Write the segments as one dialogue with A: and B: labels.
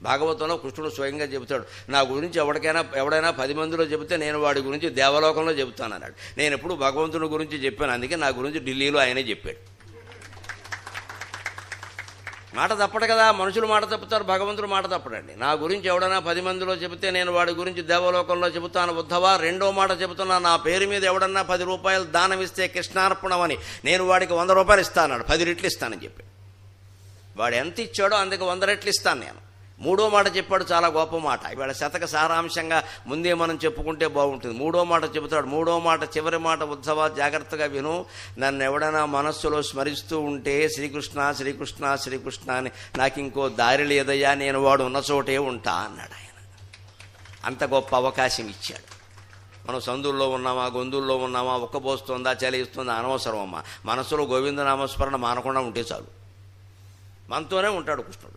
A: భాగవతంలో కృష్ణుడు స్వయంగా చెబుతాడు, నా గురించి ఎవడైనా 10 మందిలో చెబితే నేను వాడి గురించి దేవలోకంలో చెబుతాను అన్నాడు. నేను ఎప్పుడు భగవంతుని గురించి చెప్పాను, అందుకే నా గురించి ఢిల్లీలో ఆయనే చెప్పాడు. మాట తప్పడు కదా, మనుషులు మాట తప్పుతారు, భగవంతుడు మాట తప్పడండి. నా గురించి ఎవడైనా 10 మందిలో చెబితే నేను వాడి గురించి దేవలోకంలో చెబుతాను ఉద్ధవా. రెండో మాట చెబుతున్నా, నా పేరు మీద ఎవడన్నా 10 రూపాయలు దానం ఇస్తే కృష్ణార్పణమని నేను వాడికి 100 రూపాయలు ఇస్తాను, 10 రెట్లు ఇస్తానని చెప్పి. వాడు ఎంత ఇచ్చాడో అందుకు 100 రెట్లు ఇస్తాను నేను. మూడో మాట చెప్పాడు, చాలా గొప్ప మాట. ఇవాళ శతక సారాంశంగా ముందే మనం చెప్పుకుంటే బాగుంటుంది. మూడో మాట చెబుతాడు. మూడో మాట, చివరి మాట, ఉద్ధవ జాగ్రత్తగా విను. నన్ను ఎవడైనా మనస్సులో స్మరిస్తూ ఉంటే శ్రీకృష్ణ శ్రీకృష్ణ శ్రీకృష్ణ అని, నాకు ఇంకో దారి లేదయ్యా, నేను వాడు ఉన్న చోటే ఉంటా అన్నాడు ఆయన. అంత గొప్ప అవకాశం ఇచ్చాడు. మనం సందుల్లో ఉన్నామా, గొంతుల్లో ఉన్నామా, ఉక్కబోస్తుందా, చలిస్తుందా అనవసరం అమ్మా. మనసులో గోవిందనామస్మరణ మానకుండా ఉంటే చాలు. మనతోనే ఉంటాడు కృష్ణుడు.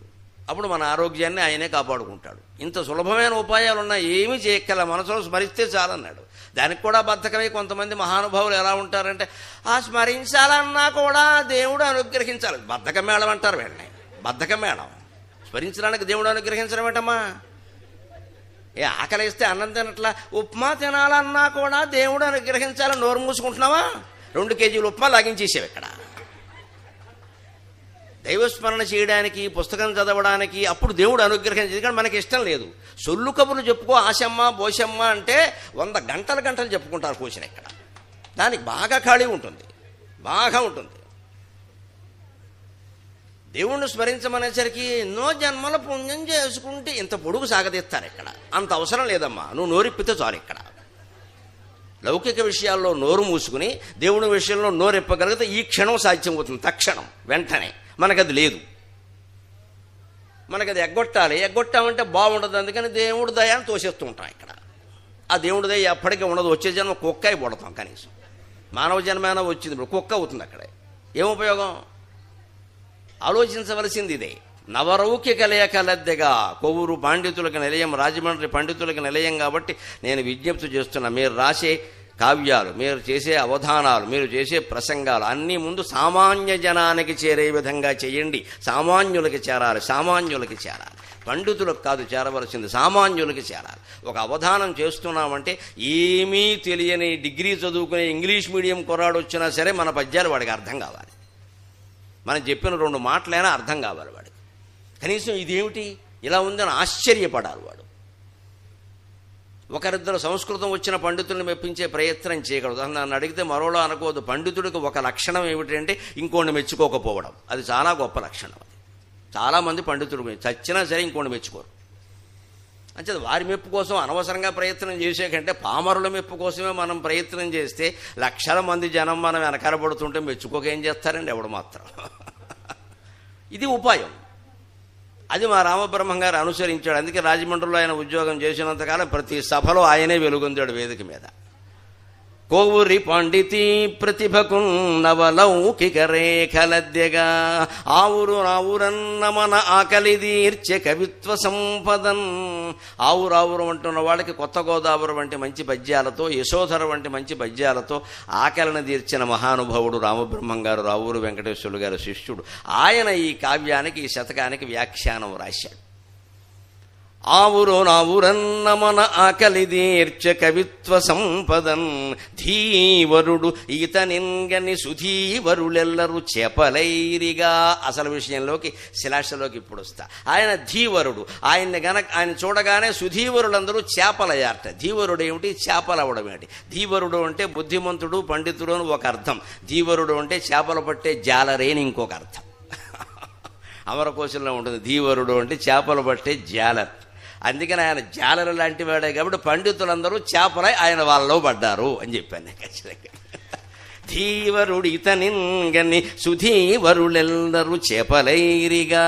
A: అప్పుడు మన ఆరోగ్యాన్ని ఆయనే కాపాడుకుంటాడు. ఇంత సులభమైన ఉపాయాలున్నా ఏమీ చేయక్కల, మనసులో స్మరిస్తే చాలన్నాడు. దానికి కూడా బద్ధకమై కొంతమంది మహానుభావులు ఎలా ఉంటారంటే, ఆ స్మరించాలన్నా కూడా దేవుడు అనుగ్రహించాలి. బద్ధకం మేళం అంటారు వీళ్ళని, బద్ధకం మేళం. స్మరించడానికి దేవుడు అనుగ్రహించడం ఏంటమ్మా? ఆకలి వేస్తే అన్నం తినట్లా, ఉప్మా తినాలన్నా కూడా దేవుడు అనుగ్రహించాలని నోరు మూసుకుంటున్నావా? 2 కేజీలు ఉప్మా లాగించేసావు ఇక్కడ. దైవస్మరణ చేయడానికి, పుస్తకం చదవడానికి అప్పుడు దేవుడు అనుగ్రహించేది. కానీ మనకి ఇష్టం లేదు. సొల్లు కబుర్లు చెప్పుకో, ఆశమ్మ బోషమ్మ అంటే 100 గంటలు చెప్పుకుంటారు కూర్చుని ఇక్కడ. దానికి బాగా ఖాళీ ఉంటుంది, బాగా ఉంటుంది. దేవుణ్ణి స్మరించమనేసరికి ఎన్నో జన్మల పుణ్యం చేసుకుంటే ఇంత పొడుగు సాగదీస్తారు ఇక్కడ. అంత అవసరం లేదమ్మా, నువ్వు నోరిప్పితే చాలు ఇక్కడ. లౌకిక విషయాల్లో నోరు మూసుకుని దేవుని విషయంలో నోరెప్పగలిగితే ఈ క్షణం సాధ్యం అవుతుంది, తక్షణం, వెంటనే. మనకది లేదు. మనకది ఎగ్గొట్టామంటే బాగుండదు. అందుకని దేవుడు దయాన్ని తోసేస్తూ ఉంటాం ఇక్కడ. ఆ దేవుడి దయ ఎప్పటికీ ఉండదు. వచ్చే జన్మ కుక్క అయి పడతాం. కనీసం మానవ జన్మైనా వచ్చింది, ఇప్పుడు కుక్క అవుతుంది అక్కడ. ఏం ఉపయోగం? ఆలోచించవలసింది ఇదే. నవరౌక్య కలయ కలద్దెగా కొవ్వూరు పాండితులకు నిలయం, రాజమండ్రి పండితులకు నిలయం. కాబట్టి నేను విజ్ఞప్తి చేస్తున్నా, మీరు రాసే కావ్యాలు, మీరు చేసే అవధానాలు, మీరు చేసే ప్రసంగాలు అన్నీ ముందు సామాన్య జనానికి చేరే విధంగా చేయండి. సామాన్యులకి చేరాలి. పండితులకు కాదు చేరవలసింది, సామాన్యులకి చేరాలి. ఒక అవధానం చేస్తున్నామంటే ఏమీ తెలియని, డిగ్రీ చదువుకునే ఇంగ్లీష్ మీడియం కుర్రాడు వచ్చినా సరే మన పద్యాలు వాడికి అర్థం కావాలి. మనం చెప్పిన 2 మాటలైనా అర్థం కావాలి వాడికి. కనీసం ఇదేమిటి ఇలా ఉందని ఆశ్చర్యపడాలి వాడు. ఒకరిద్దరు సంస్కృతం వచ్చిన పండితుల్ని మెప్పించే ప్రయత్నం చేయకూడదు. నన్ను అడిగితే మరోలా అనుకోవద్దు. పండితుడికి ఒక లక్షణం ఏమిటంటే ఇంకోటి మెచ్చుకోకపోవడం. అది చాలా గొప్ప లక్షణం. అది చాలామంది పండితుడు చచ్చినా సరే ఇంకోటి మెచ్చుకోరు. అంటే వారి మెప్పు కోసం అనవసరంగా ప్రయత్నం చేసే కంటే పామరుల మెప్పు కోసమే మనం ప్రయత్నం చేస్తే లక్షల మంది జనం మనం వెనకాలబడుతుంటే మెచ్చుకోక ఏం చేస్తారండి ఎవడు మాత్రం. ఇది ఉపాయం. అది మా రామబ్రహ్మం గారు అనుసరించాడు. అందుకే రాజమండ్రిలో ఆయన ఉద్యోగం చేసినంతకాలం ప్రతి సభలో ఆయనే వెలుగొందాడు వేదిక మీద. కోవురి పండితి ప్రతిభకు నవలౌకిక రేఖలద్దెగా ఆవురన్న మన ఆకలి తీర్చె కవిత్వ సంపదన్. ఆవురు అంటున్న వాళ్ళకి కొత్త గోదావరి వంటి మంచి పద్యాలతో, యశోధర వంటి మంచి పద్యాలతో ఆకలిని తీర్చిన మహానుభావుడు రామబ్రహ్మం గారు, రావూరు వెంకటేశ్వరులు గారు శిష్యుడు. ఆయన ఈ కావ్యానికి, ఈ శతకానికి వ్యాఖ్యానం రాశాడు. ఆవురన్న మన ఆకలి తీర్చ కవిత్వ సంపదన్ ధీవరుడు ఈతనింగని సుధీవరులెల్లరూ చేపలైరిగా. అసలు విషయంలోకి, శిలాషలోకి ఇప్పుడు వస్తా. ఆయన ధీవరుడు. ఆయన చూడగానే సుధీవరులందరూ చేపలయ్యారట. ధీవరుడు ఏమిటి, చేపలవడం ఏమిటి? ధీవరుడు అంటే బుద్ధిమంతుడు, పండితుడు అని ఒక అర్థం. ధీవరుడు అంటే చేపలు పట్టే జాలరేని ఇంకొక అర్థం. అమరకోశంలో ఉంటుంది. ధీవరుడు అంటే చేపలు పట్టే జాలర్. అందుకని ఆయన జాలరు లాంటి వాడే కాబట్టి పండితులందరూ చేపలై ఆయన వాళ్ళలో పడ్డారు అని చెప్పాను. ఖచ్చితంగా ధీవరుడు ఇతనింగని సుధీవరులెల్లరూ చేపలైరిగా.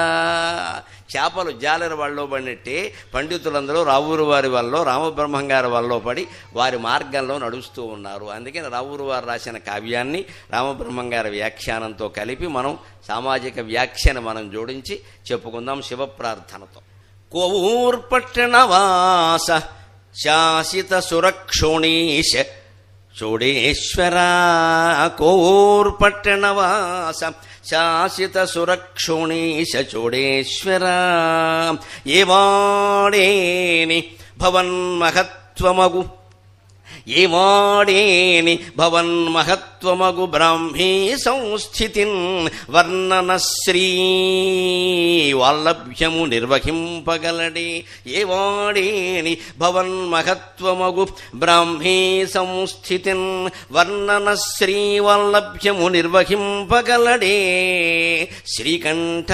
A: చేపలు జాలరు వాళ్ళలో పడినట్టే పండితులందరూ రావూరు వారి వల్ల, రామబ్రహ్మం గారి వల్ల పడి వారి మార్గంలో నడుస్తూ ఉన్నారు. అందుకని రావూరు వారు రాసిన కావ్యాన్ని రామబ్రహ్మం గారి వ్యాఖ్యానంతో కలిపి మనం సామాజిక వ్యాఖ్యను మనం జోడించి చెప్పుకుందాం శివప్రార్థనతో. కోవూర్పట్టణవాస శాసిత సురక్షోణీశ చోడేశ్వర కోర్పట్టణవాస శాసిత సురక్షోణీశ చోడేశ్వర ఏవాడేని భవన్మహత్వమగు ఏవాడేని భవన్మహత్వమగు బ్రాహ్మీ సంస్థితిన్ వర్ణనశ్రీ వాల్లభ్యము నిర్వహింపగలడే. ఏవాడేని భవన్మహత్వమగు బ్రాహ్మీ సంస్థితిన్ వర్ణనశ్రీ వాల్లభ్యము నిర్వహింపగలడే. శ్రీకంఠ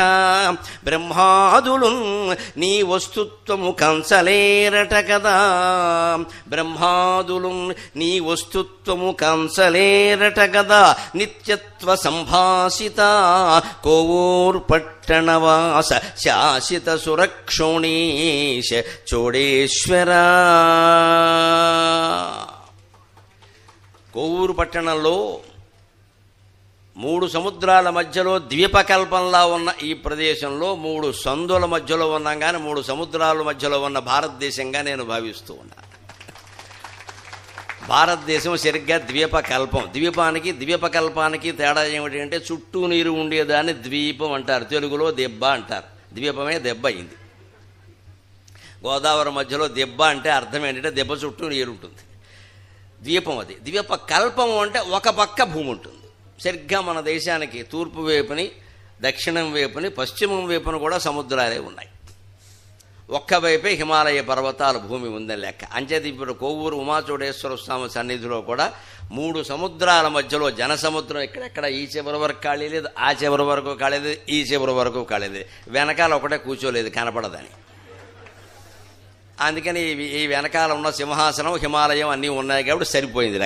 A: బ్రహ్మాదులున్ నీ వస్తుత్వము కంచలేరట కదా. బ్రహ్మాదులు నీ వస్తుత్వము కంచలేరట గదా. నిత్యత్వ సంభాసిత కోవూర్పట్టణవాస శాసిత సురక్షోణీశ చోడేశ్వర. కోవూరు పట్టణంలో 3 సముద్రాల మధ్యలో ద్వీపకల్పంలా ఉన్న ఈ ప్రదేశంలో 3 సందుల మధ్యలో ఉన్నాం కానీ 3 సముద్రాల మధ్యలో ఉన్న భారతదేశంగా నేను భావిస్తూ ఉన్నాను. భారతదేశం సరిగ్గా ద్వీపకల్పం. ద్వీపకల్పానికి తేడా ఏమిటి అంటే చుట్టూ నీరు ఉండేదాన్ని ద్వీపం అంటారు, తెలుగులో దెబ్బ అంటారు. ద్వీపమే దెబ్బ అయింది. గోదావరి మధ్యలో దెబ్బ అంటే అర్థం ఏంటంటే దెబ్బ చుట్టూ నీరు ఉంటుంది, ద్వీపం అది. ద్వీపకల్పం అంటే ఒక పక్క భూమి ఉంటుంది. సరిగ్గా మన దేశానికి తూర్పు వైపుని, దక్షిణం వైపుని, పశ్చిమం వైపున కూడా సముద్రాలే ఉన్నాయి. ఒక్కవైపే హిమాలయ పర్వతాల భూమి ఉందని లెక్క. అంచేది ఇప్పుడు కోవూరు ఉమాచోడేశ్వర స్వామి సన్నిధిలో కూడా 3 సముద్రాల మధ్యలో జనసముద్రం. ఇక్కడెక్కడ ఈ చివరి వరకు ఖాళీ లేదు, ఆ చివరి వరకు ఖాళీ లేదు, ఈ చివరి వరకు ఖాళీ లేదు. వెనకాల ఒకటే కూర్చోలేదు, కనపడదని. అందుకని ఈ వెనకాల ఉన్న సింహాసనం, హిమాలయం అన్నీ ఉన్నాయి కాబట్టి సరిపోయింది.